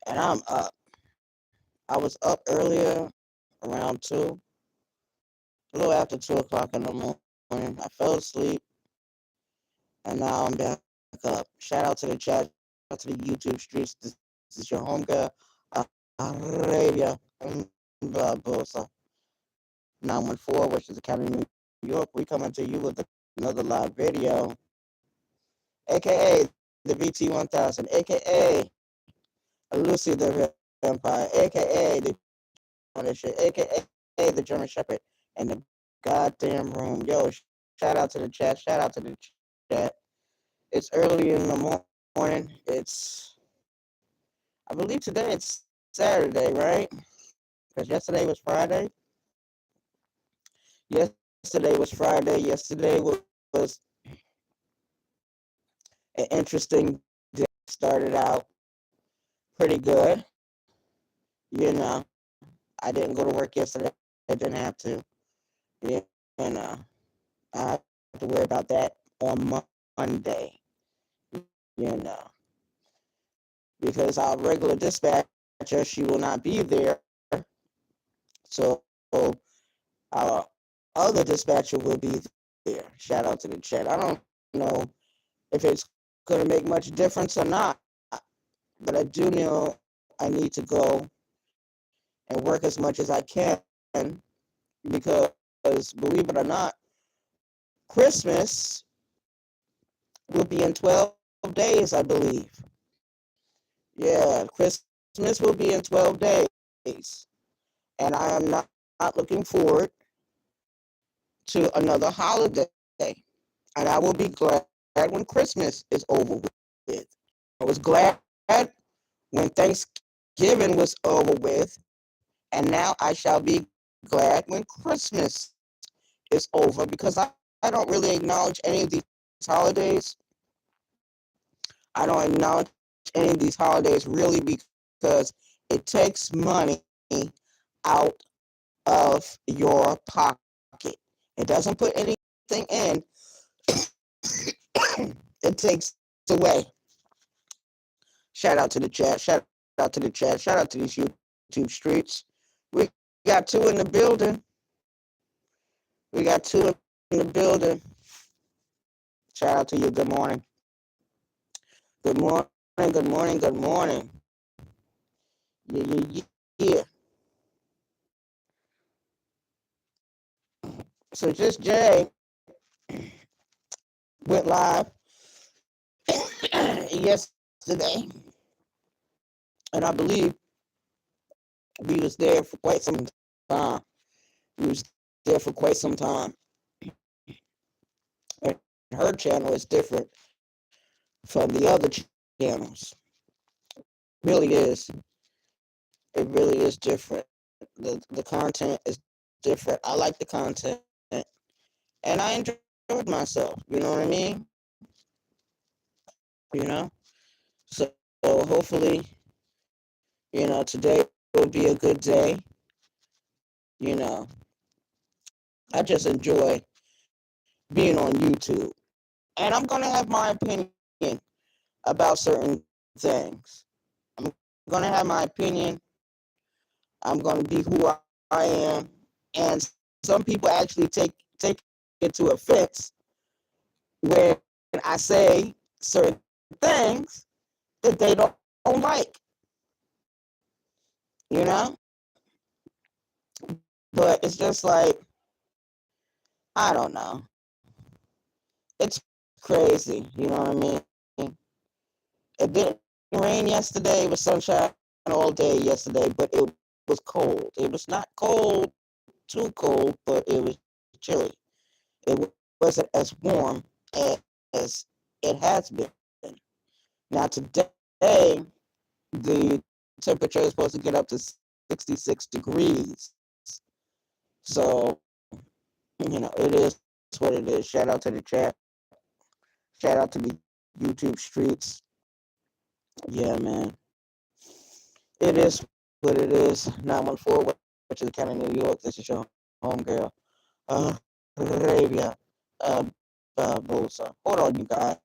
and I'm up. I was up earlier around 2, a little after 2 o'clock in the morning. I fell asleep, and now I'm back up. Shout out to the chat, shout out to the YouTube streets. This is your homegirl, Arabia, Bosa, 914, which is the county of New York. We coming to you with another live video, aka the VT1000, aka Lucy the Vampire, aka the Punisher, aka the German Shepherd, and the goddamn room. Yo, shout out to the chat, shout out to the chat. It's early in the morning. I believe today it's Saturday, right? Because yesterday was Friday. Yesterday was Friday. Yesterday was an interesting day. Started out pretty good. You know, I didn't go to work yesterday. I didn't have to. You know, I have to worry about that on Monday. You know, because our regular dispatcher, she will not be there. So our other dispatcher will be there. Shout out to the chat. I don't know if it's going to make much difference or not, but I do know I need to go and work as much as I can because, believe it or not, Christmas will be in 12 days, I believe. Yeah, Christmas will be in 12 days. And I am not looking forward to another holiday. And I will be glad when Christmas is over with. I was glad when Thanksgiving was over with, and now I shall be glad when Christmas is over because I don't really acknowledge any of these holidays. I don't acknowledge any of these holidays really because it takes money out of your pocket. It doesn't put anything in, it takes away. Shout out to the chat, shout out to the chat, shout out to these YouTube streets. We got two in the building. We got two in the building. Shout out to you. Good morning. Good morning. Yeah. So just Jay went live yesterday, and I believe we was there for quite some time. We was there for quite some time. And her channel is different from the other channels. Really is. It really is different. The content is different. I like the content, and I enjoyed myself. You know what I mean? You know. So hopefully, today will be a good day. You know, I just enjoy being on YouTube, and I'm gonna have my opinion about certain things. I'm gonna have my opinion. I'm gonna be who I am, and some people actually take into offense when I say certain things that they don't like. You know, but it's just like I don't know. It's crazy. You know what I mean? It didn't rain yesterday. It was sunshine all day yesterday, but it was cold. It was not cold, too cold, but it was chilly. It wasn't as warm as it has been. Now today, the temperature is supposed to get up to 66 degrees. So, it is what it is. Shout out to the chat. Shout out to the YouTube streets. Yeah, man. It is what it is. 914, which is the county of New York. This is your homegirl. Arabia. Babosa. Hold on, you guys.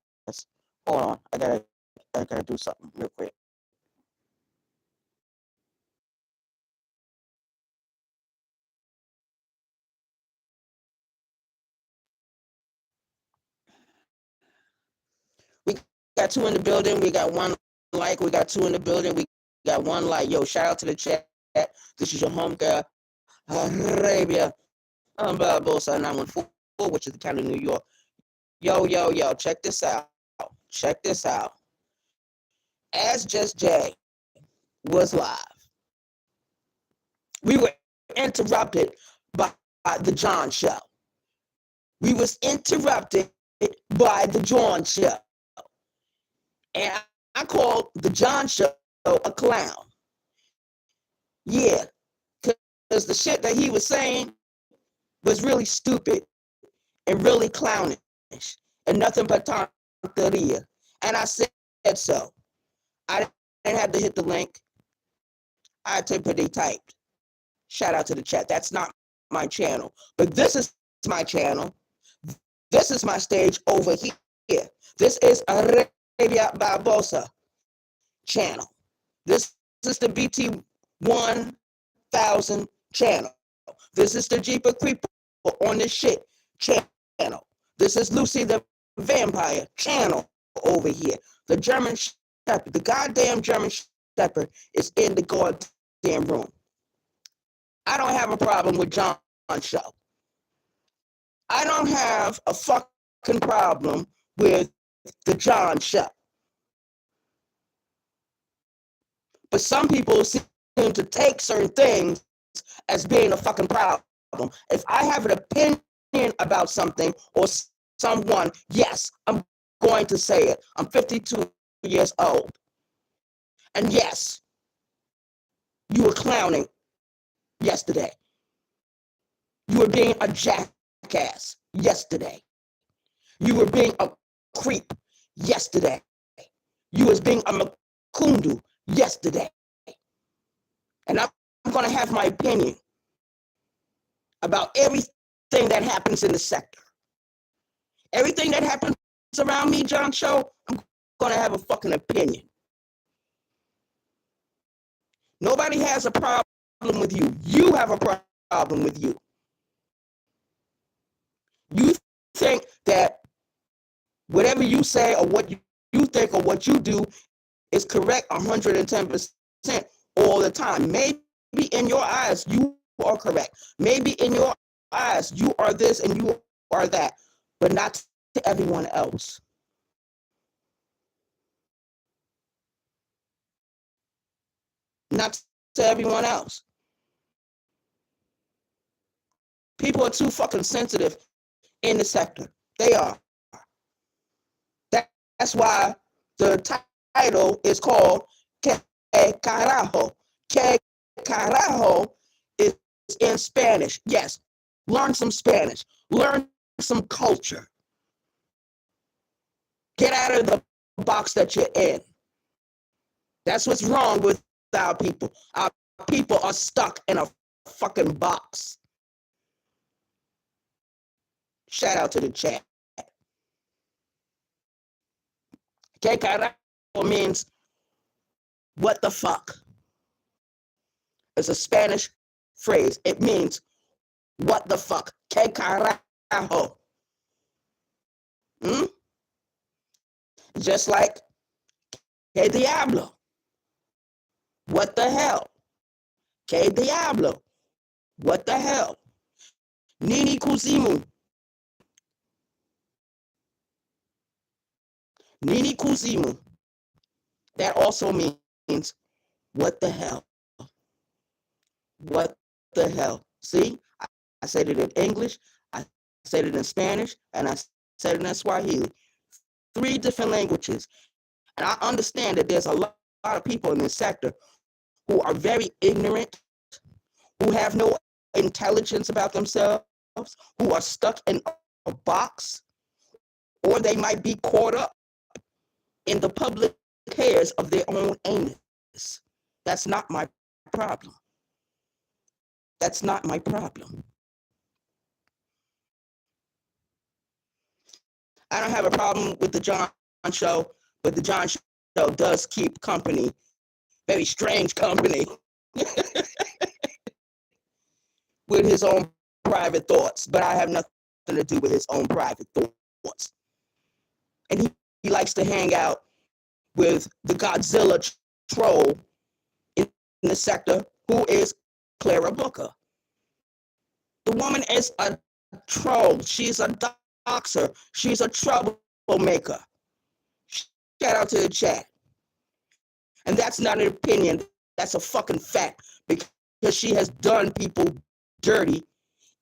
Hold on. I gotta do something real quick. got two in the building. We got one like. We got two in the building. We got one like. Yo, shout out to the chat. This is your home girl, Arabia. I'm Barbosa 914, which is the county of New York. Yo. Check this out. Check this out. As Just Jay was live, we were interrupted by the John Show. We was interrupted by the John Show. And I called the John Show a clown. Yeah, because the shit that he was saying was really stupid and really clownish and nothing but tonteria. And I said so. I didn't have to hit the link. I typically typed. Shout out to the chat. That's not my channel. But this is my channel. This is my stage over here. This is Arabia Barbosa channel. This is the BT 1000 channel. This is the Jeeper Creeper on this shit channel. This is Lucy the Vampire channel over here. The German Shepherd, the goddamn German Shepherd is in the goddamn room. I don't have a problem with John Show. I don't have a fucking problem with the John Show. But some people seem to take certain things as being a fucking problem. If I have an opinion about something or someone, yes, I'm going to say it. I'm 52 years old. And yes, you were clowning yesterday. You were being a jackass yesterday. You were being a creep yesterday. You was being a makundu yesterday. And I'm going to have my opinion about everything that happens in the sector. Everything that happens around me, John Show, I'm going to have a fucking opinion. Nobody has a problem with you. You have a problem with you. You think that whatever you say or what you think or what you do is correct 110% all the time. Maybe in your eyes you are correct. Maybe in your eyes you are this and you are that, but not to everyone else. Not to everyone else. People are too fucking sensitive in the sector. They are. That's why the title is called Carajo. Carajo is in Spanish. Yes, learn some Spanish. Learn some culture. Get out of the box that you're in. That's what's wrong with our people. Our people are stuck in a fucking box. Shout out to the chat. Que carajo means what the fuck. It's a Spanish phrase. It means what the fuck. Que carajo. Just like que diablo. What the hell? Que diablo. What the hell? Nini kuzimu. Nini kuzimu. That also means what the hell? What the hell? See, I said it in English, I said it in Spanish, and I said it in Swahili. 3 different languages. And I understand that there's a lot of people in this sector who are very ignorant, who have no intelligence about themselves, who are stuck in a box, or they might be caught up in the public hairs of their own anus. That's not my problem. That's not my problem. I don't have a problem with the John Show, but the John Show does keep company, very strange company, with his own private thoughts. But I have nothing to do with his own private thoughts. And he likes to hang out with the Godzilla troll in the sector, who is Clara Booker. The woman is a troll. She's a doxer. She's a troublemaker. Shout out to the chat. And that's not an opinion. That's a fucking fact, because she has done people dirty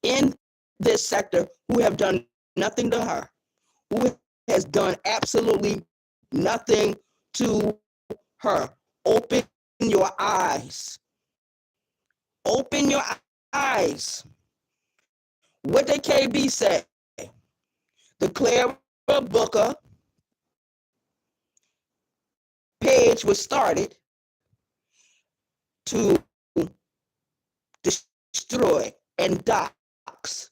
in this sector who have done nothing to her, who has done absolutely nothing to her. Open your eyes. Open your eyes. What did KB say? The Clara Booker page was started to destroy and dox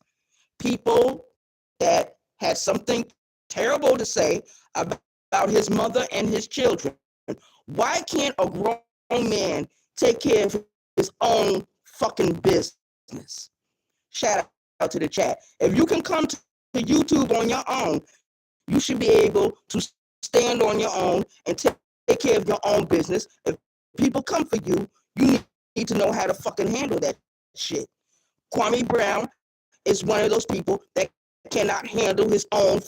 people that had something terrible to say about his mother and his children. Why can't a grown man take care of his own fucking business? Shout out to the chat. If you can come to YouTube on your own, you should be able to stand on your own and take care of your own business. If people come for you, you need to know how to fucking handle that shit. Kwame Brown is one of those people that cannot handle his own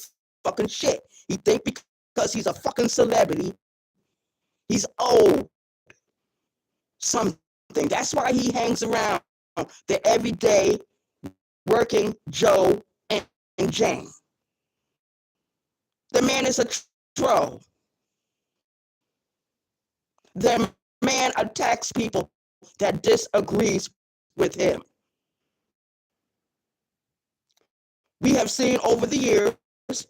fucking shit. He think because he's a fucking celebrity, he's owed something. That's why he hangs around the everyday working Joe and Jane. The man is a troll. The man attacks people that disagrees with him. We have seen over the years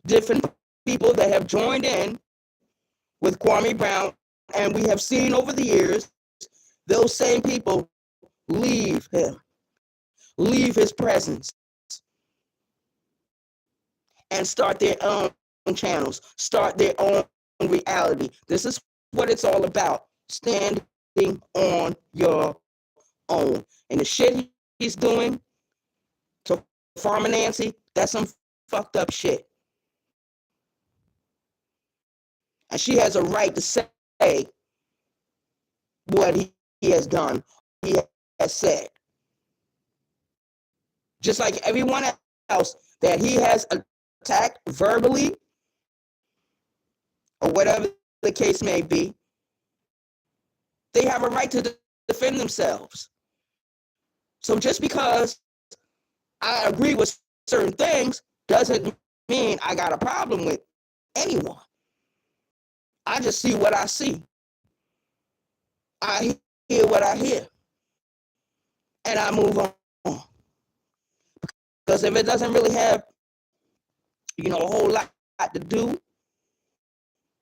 different people that have joined in with Kwame Brown, and we have seen over the years those same people leave him, leave his presence, and start their own channels, start their own reality. This is what it's all about, standing on your own. And the shit he's doing to Farmer Nancy, that's some fucked up shit. And she has a right to say what he has done, he has said. Just like everyone else that he has attacked verbally, or whatever the case may be, they have a right to defend themselves. So just because I agree with certain things doesn't mean I got a problem with anyone. I just see what I see. I hear what I hear. And I move on. Because if it doesn't really have, a whole lot to do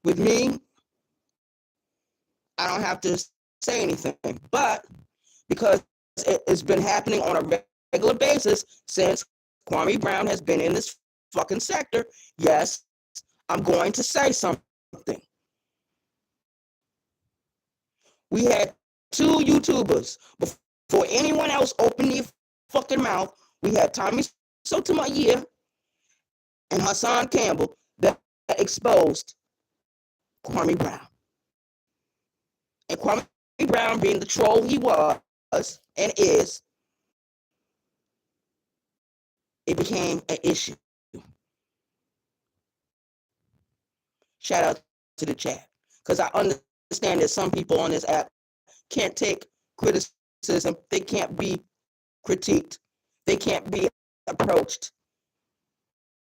with me, I don't have to say anything. But because it's been happening on a regular basis since Kwame Brown has been in this fucking sector, yes, I'm going to say something. We had 2 YouTubers before anyone else opened their fucking mouth. We had Tommy Sotomayor and Hassan Campbell that exposed Kwame Brown. And Kwame Brown, being the troll he was and is, it became an issue. Shout out to the chat. Because I understand that some people on this app can't take criticism. They can't be critiqued. They can't be approached.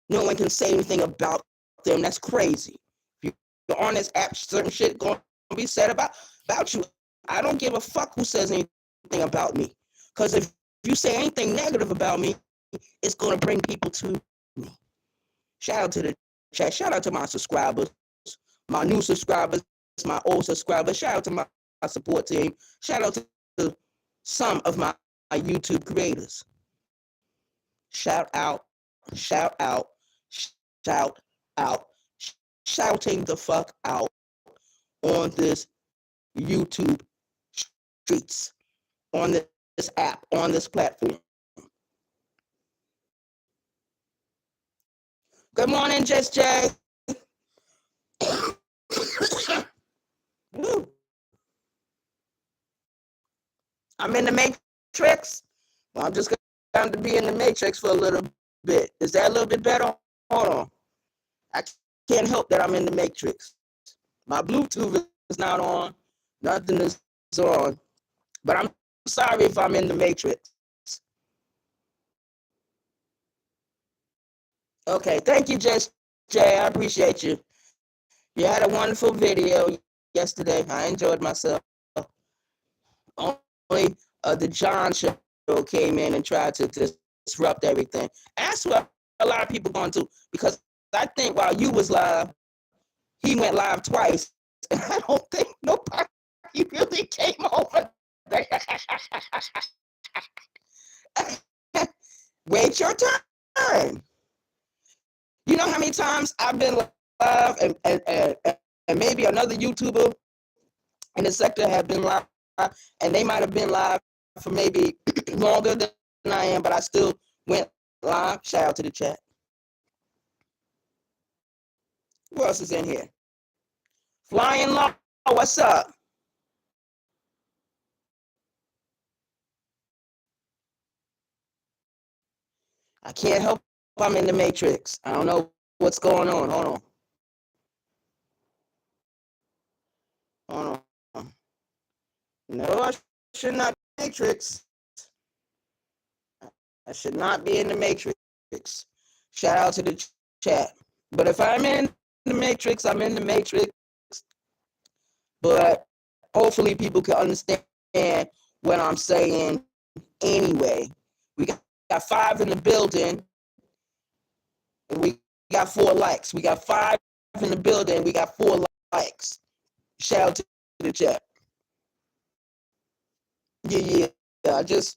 No one can say anything about them. That's crazy. If you're on this app, certain shit going to be said about you. I don't give a fuck who says anything about me. Because if you say anything negative about me, it's going to bring people to me. Shout out to the chat. Shout out to my subscribers, my new subscribers, my old subscribers. Shout out to my support team. Shout out to some of my YouTube creators. Shout out, shout out, shout out, shouting the fuck out on this YouTube streets, on this app, on this platform. Good morning, Just Jay. Ooh, I'm in the matrix. Well, I'm just going to be in the matrix for a little bit. Is that a little bit better? Hold on. I can't help that I'm in the matrix. My Bluetooth is not on. Nothing is on. But I'm sorry if I'm in the matrix. Okay, thank you, Jay. I appreciate you. You had a wonderful video yesterday. I enjoyed myself. Only the John show came in and tried to disrupt everything. That's what a lot of people going to, because I think while you was live, he went live twice, and I don't think nobody really came over there. Wait your turn. You know how many times I've been live, and maybe another YouTuber in the sector have been live, and they might have been live for maybe longer than I am, but I still went live. Shout out to the chat. Who else is in here? Flying Law, what's up? I can't help I'm in the matrix. I don't know what's going on. Hold on. Hold on. No, I should not be in the matrix. I should not be in the matrix. Shout out to the chat. But if I'm in the matrix, I'm in the matrix. But hopefully people can understand what I'm saying anyway. We got 5 in the building, and we got 4 likes. We got 5 in the building, we got 4 likes. Shout out to the chat. Yeah. I just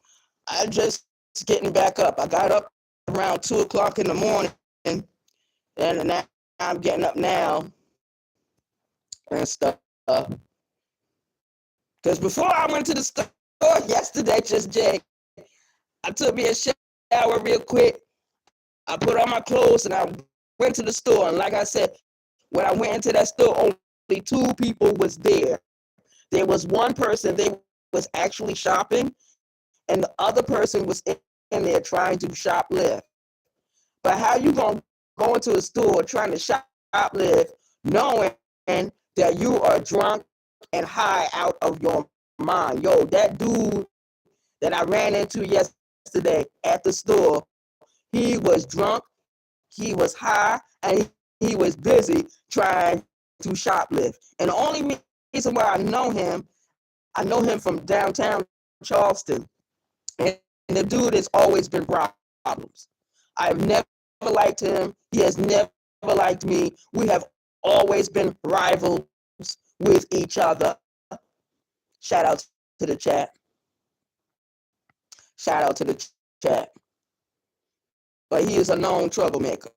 getting back up. I got up around 2:00 in the morning, and now I'm getting up now and stuff. Because before I went to the store yesterday, just Jay, I took me a shower real quick. I put on my clothes and I went to the store. And like I said, when I went into that store, only 2 people was there. There was one person, they was actually shopping, and the other person was in there trying to shoplift. But how you gonna go into a store trying to shoplift knowing that you are drunk and high out of your mind? Yo, that dude that I ran into yesterday at the store, he was drunk, he was high, and he was busy trying to shoplift. And the only reason why I know him from downtown Charleston. And the dude has always been problems. I've never liked him. He has never liked me. We have always been rivals with each other. Shout out to the chat. Shout out to the chat. But he is a known troublemaker.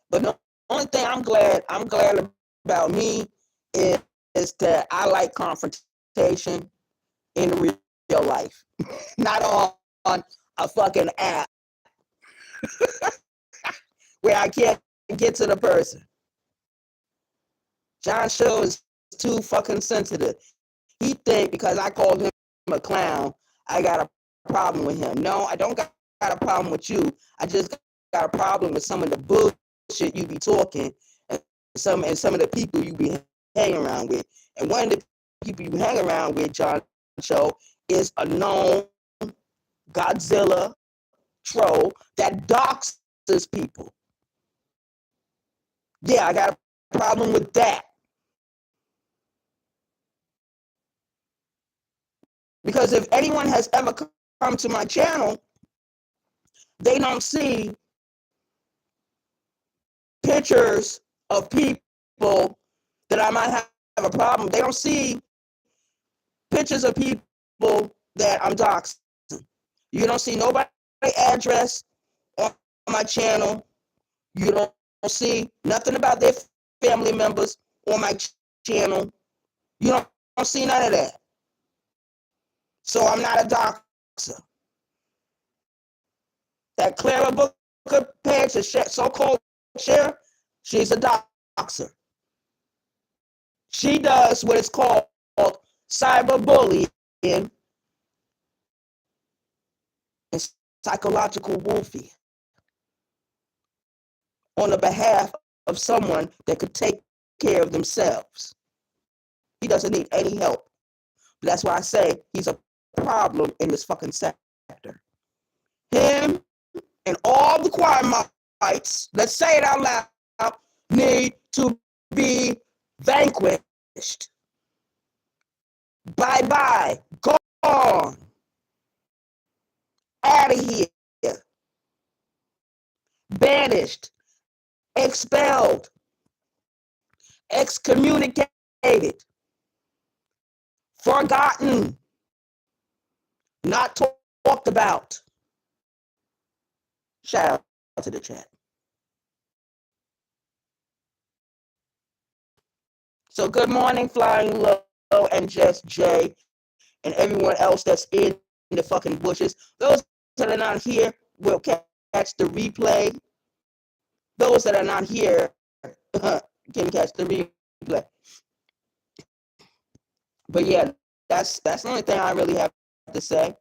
But the only thing I'm glad about me is that I like confrontation in real life, not on a fucking app where I can't get to the person. John Show is too fucking sensitive. He think because I called him a clown, I got a problem with him. No, I don't got a problem with you. I just got a problem with some of the bullshit you be talking, and some of the people you be hanging around with. And one of the people you hang around with, John Show, is a known Godzilla troll that doxes people. Yeah, I got a problem with that. Because if anyone has ever come to my channel, they don't see pictures of people that I might have a problem. They don't see pictures of people that I'm doxing. You don't see nobody's address on my channel. You don't see nothing about their family members on my channel. You don't see none of that. So I'm not a doxer. That Clara Booker page, the so-called sheriff, she's a doxer. She does what is called cyberbullying and psychological warfare on the behalf of someone that could take care of themselves. He doesn't need any help. That's why I say he's a problem in this fucking sector. Him and all the choir mites, let's say it out loud, need to be vanquished. Bye-bye. Gone. Out of here. Banished. Expelled. Excommunicated. Forgotten. Not talked about. Shout out to the chat. So good morning, Flying Low and Just Jay and everyone else that's in the fucking bushes. Those that are not here will catch the replay. Those that are not here can catch the replay. But yeah, that's the only thing I really have to say.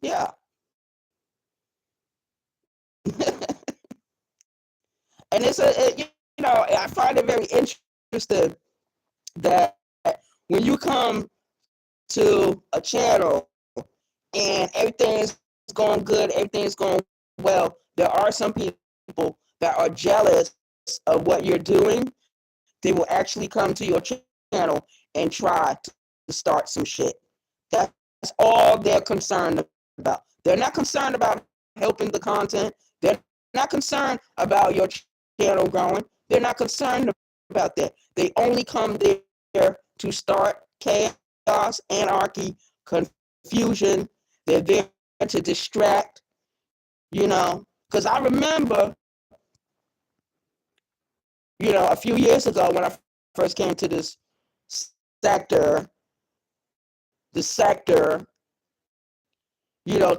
Yeah. And it's I find it very interesting that when you come to a channel and everything's going good, everything's going well, there are some people that are jealous of what you're doing. They will actually come to your channel and try to start some shit. That's all they're concerned about. They're not concerned about helping the content. They're not concerned about your channel growing. They're not concerned about that. They only come there to start chaos, anarchy, confusion. They're there to distract, because I remember, a few years ago when I first came to this sector,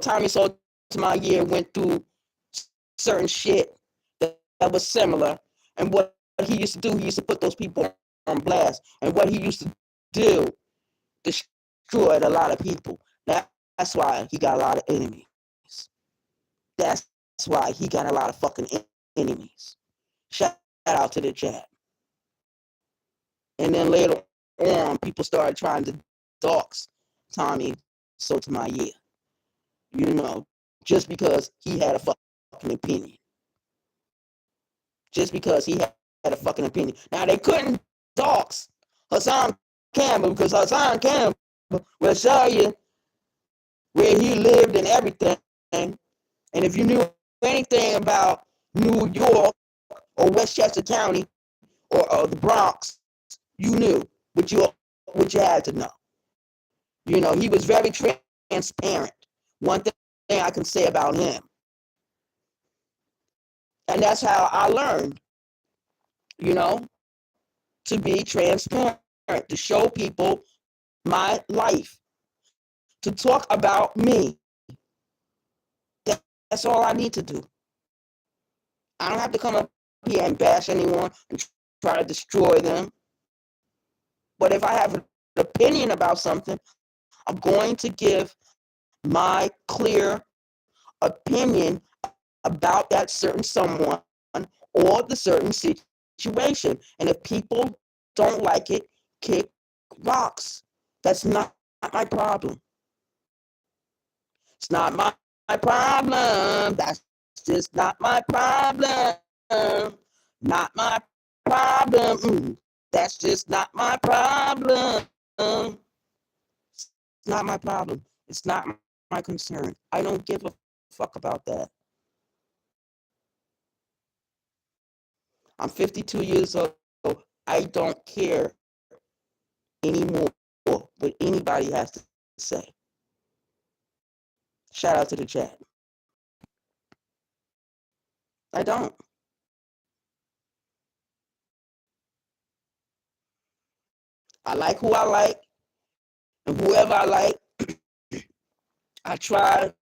Tommy Sotomayor went through certain shit that was similar. And what he used to do, he used to put those people on blast. And what he used to do destroyed a lot of people. That's why he got a lot of enemies. That's why he got a lot of fucking enemies. Shout out to the chat. And then later on, people started trying to dox Tommy Sotomayor. Just because he had a fucking opinion. Just because he had a fucking opinion. Now, they couldn't dox Hassan Campbell because Hassan Campbell will show you where he lived and everything. And if you knew anything about New York or Westchester County or the Bronx, you knew what you had to know. He was very transparent. One thing I can say about him. And that's how I learned, to be transparent, to show people my life, to talk about me. That's all I need to do. I don't have to come up here and bash anyone and try to destroy them. But if I have an opinion about something, I'm going to give my clear opinion about that certain someone or the certain situation. And if people don't like it, kick rocks. That's not my problem. It's not my problem. That's just not my problem. Not my problem. That's just not my problem. It's not my problem. It's not my concern. I don't give a fuck about that. I'm 52 years old. I don't care anymore what anybody has to say. Shout out to the chat. I don't. I like who I like, and whoever I like, I try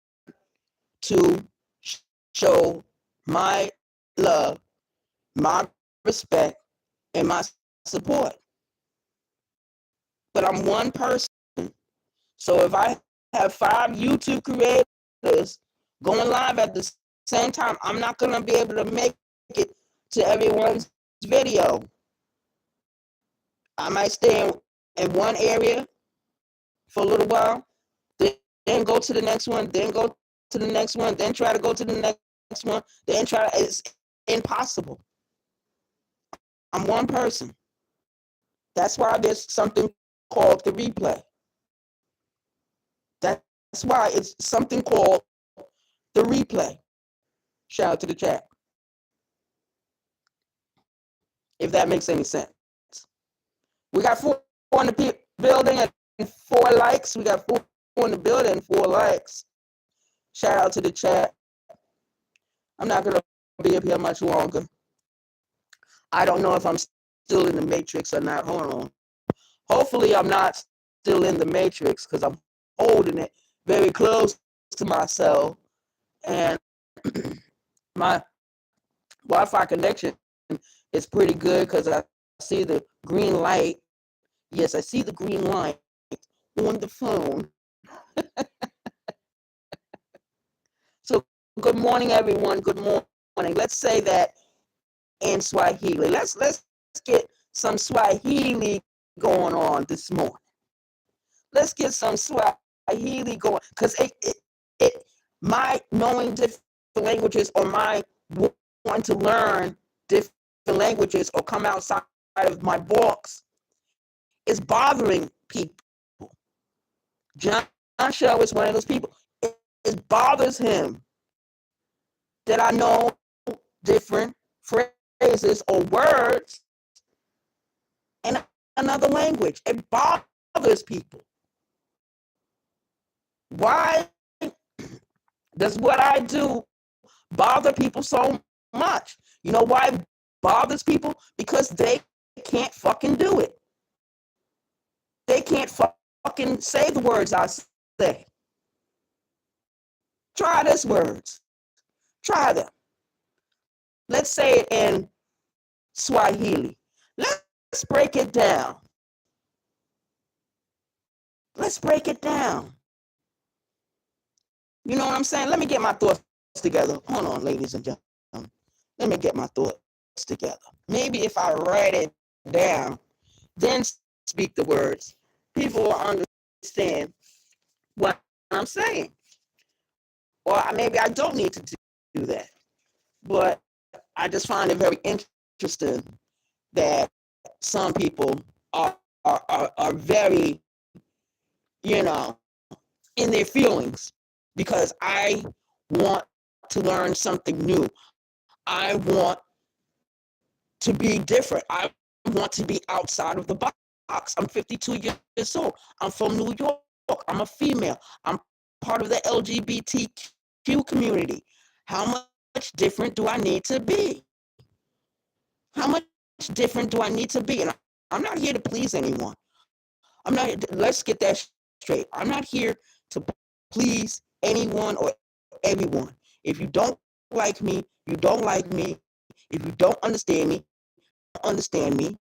to show my love, my respect, and my support. But I'm one person. So if I have 5 YouTube creators going live at the same time, I'm not going to be able to make it to everyone's video. I might stay in one area for a little while, then go to the next one, then go to the next one, then try to go to the next one, then try. It's impossible. I'm one person. That's why there's something called the replay. That's why it's something called the replay. Shout out to the chat. If that makes any sense. We got 4 in the building and 4 likes. We got 4 in the building and 4 likes. Shout out to the chat. I'm not going to be up here much longer. I don't know if I'm still in the matrix or not. Hold on. Hopefully I'm not still in the matrix because I'm holding it very close to myself. And my Wi-Fi connection is pretty good because I see the green light. Yes, I see the green light on the phone. So good morning, everyone. Good morning. Let's say that in Swahili. Let's get some Swahili going on this morning. Let's get some Swahili going because my knowing different languages or my wanting to learn different languages or come outside of my box is bothering people. John Show is one of those people. It bothers him that I know different phrases or words in another language. It bothers people. Why does what I do bother people so much? You know why it bothers people? Because they can't fucking do it. They can't fucking say the words I say. Try these words. Try them. Let's say it in Swahili. Let's break it down. Let's break it down. You know what I'm saying? Let me get my thoughts together. Hold on, ladies and gentlemen. Let me get my thoughts together. Maybe if I write it down, then speak the words, people will understand what I'm saying. Or maybe I don't need to do that. But I just find it very interesting that some people are very, in their feelings because I want to learn something new. I want to be different. I want to be outside of the box. I'm 52 years old. I'm from New York. I'm a female. I'm part of the LGBTQ community. How much different do I need to be? How much different do I need to be? And I'm not here to please anyone. Let's get that straight. I'm not here to please anyone or everyone. If you don't like me, you don't like me. If you don't understand me, understand me.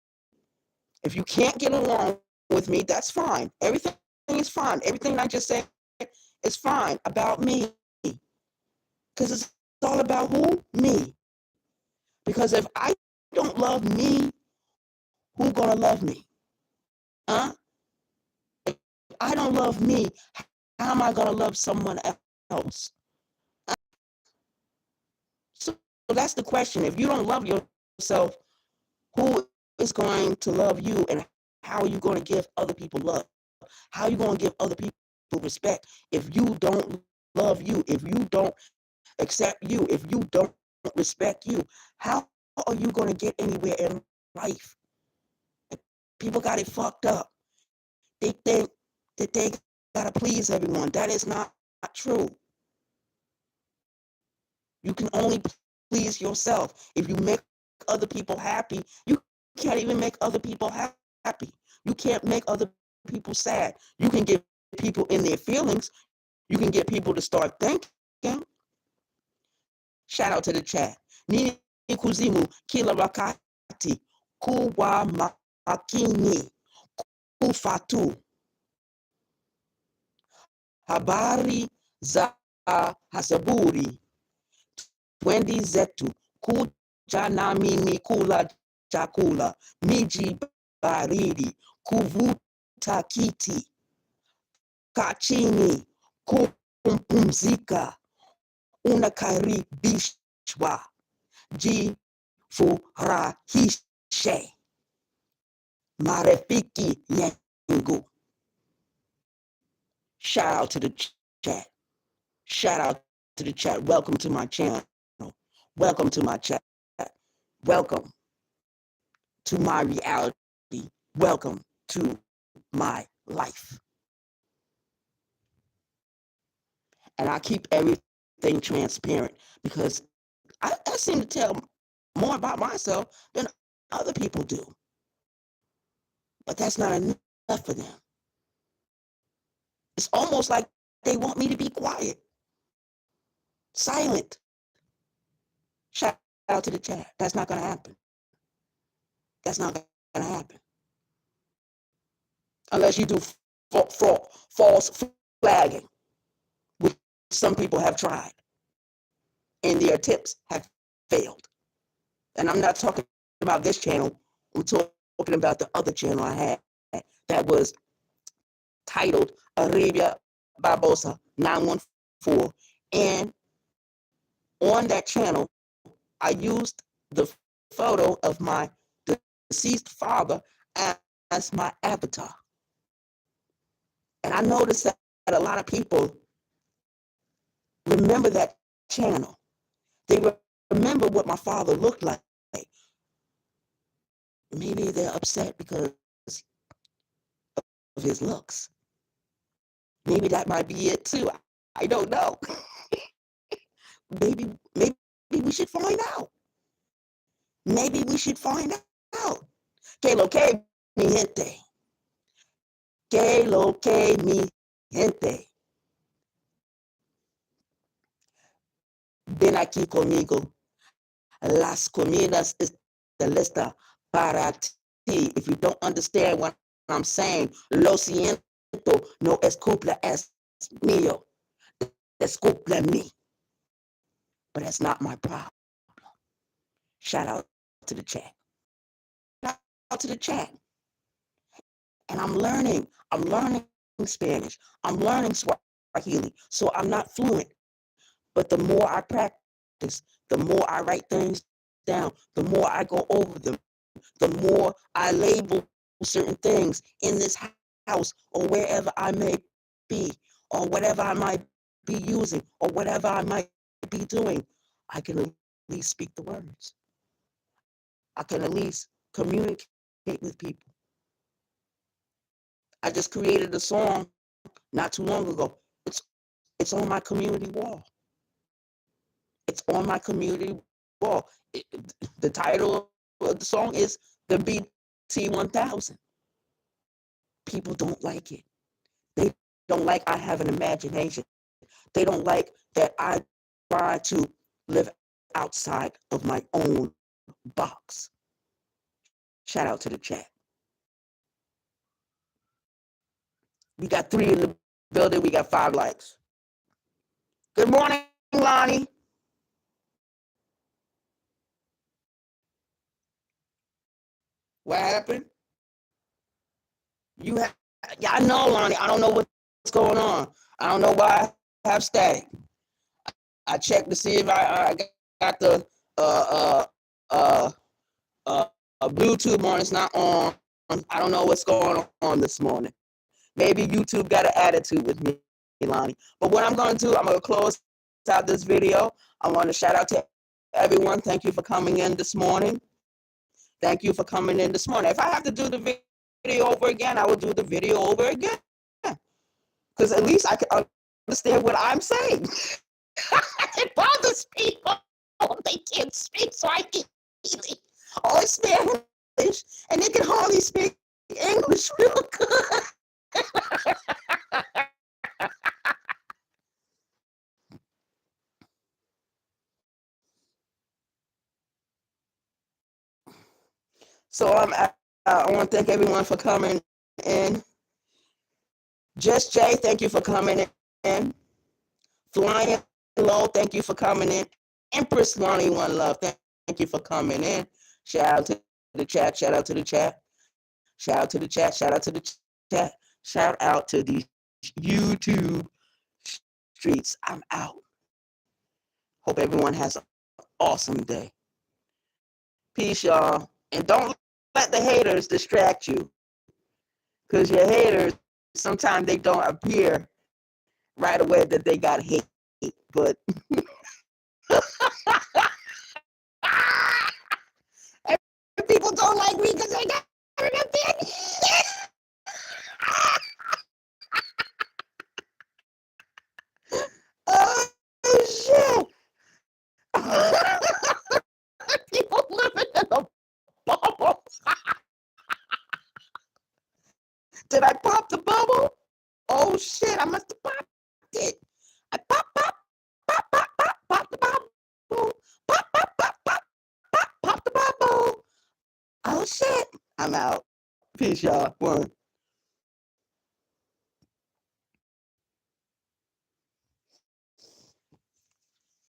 If you can't get along with me, that's fine. Everything is fine. Everything I just said is fine about me. Because it's all about who? Me. Because if I don't love me, who gonna love me? Huh? If I don't love me, how am I gonna love someone else? So that's the question. If you don't love yourself, who is going to love you, and how are you going to give other people love? How are you going to give other people respect if you don't love you, if you don't accept you, if you don't respect you? How are you going to get anywhere in life? People got it fucked up. They think that they got to please everyone. That is not true. You can only please yourself. If you make other people happy, you can't even make other people happy. You can't make other people sad. You can get people in their feelings. You can get people to start thinking. Shout out to the chat. Nini Kuzimu, Kila Rakati, Kuwa makini kufatu habari za hasaburi twendi zetu kuja na mimi kula chakula miji baridi kuvuta kiti kachini kumpumzika unakaribishwa jifurahishe marafiki yangu. Shout out to the chat. Shout out to the chat. Welcome to my channel. Welcome to my chat. Welcome to my reality. Welcome to my life. And I keep everything transparent because I seem to tell more about myself than other people do. But that's not enough for them. It's almost like they want me to be quiet, silent. Shout out to the chat. That's not going to happen. That's not going to happen. Unless you do false flagging, which some people have tried, and their attempts have failed. And I'm not talking about this channel. I'm talking about the other channel I had that was titled Arabia Barbosa 914. And on that channel, I used the photo of my deceased father as my avatar. And I noticed that a lot of people remember that channel. They remember what my father looked like. Maybe they're upset because of his looks. Maybe that might be it too. I don't know. Maybe we should find out. Maybe we should find out. Que lo que mi gente. Que lo que mi gente. Ven aquí conmigo. Las comidas está lista para ti. If you don't understand what I'm saying, lo siento, no es culpa es mío. Es culpa me. But that's not my problem. Shout out to the chat. Shout out to the chat. And I'm learning Spanish. I'm learning Swahili. So I'm not fluent. But the more I practice, the more I write things down, the more I go over them, the more I label certain things in this house or wherever I may be, or whatever I might be using, or whatever I might be doing, I can at least speak the words. I can at least communicate with people. I just created a song not too long ago. It's on my community wall. It's on my community wall. The title of the song is the BT 1000. People don't like it. They don't like I have an imagination. They don't like that I try to live outside of my own box. Shout out to the chat. We got 3 in the building. We got 5 likes. Good morning, Lonnie. What happened? Yeah, I know, Lonnie. I don't know what's going on. I don't know why I have static. I checked to see if I got the Bluetooth on. It's not on. I don't know what's going on this morning. Maybe YouTube got an attitude with me, Lonnie. But what I'm going to do, I'm going to close out this video. I want to shout out to everyone. Thank you for coming in this morning. Thank you for coming in this morning. If I have to do the video over again, I will do the video over again. Because at least I can understand what I'm saying. It bothers people. They can't speak Swahili or Spanish, and they can hardly speak English real good. So I want to thank everyone for coming in. Just Jay, thank you for coming in. Flying Low, thank you for coming in. Empress Lonnie One Love, thank you for coming in. Shout out to the chat. Shout out to the chat. Shout out to the chat. Shout out to the chat. Shout out to these YouTube streets. I'm out. Hope everyone has an awesome day. Peace, y'all. And don't let the haters distract you. Because your haters, sometimes they don't appear right away that they got hate. But people don't like me because they got an opinion. Oh, shit. People living in a bubble. Did I pop the bubble? Oh, shit. I must have popped it. I pop the bubble. Pop the bubble. Oh, shit. I'm out. Peace, y'all. One.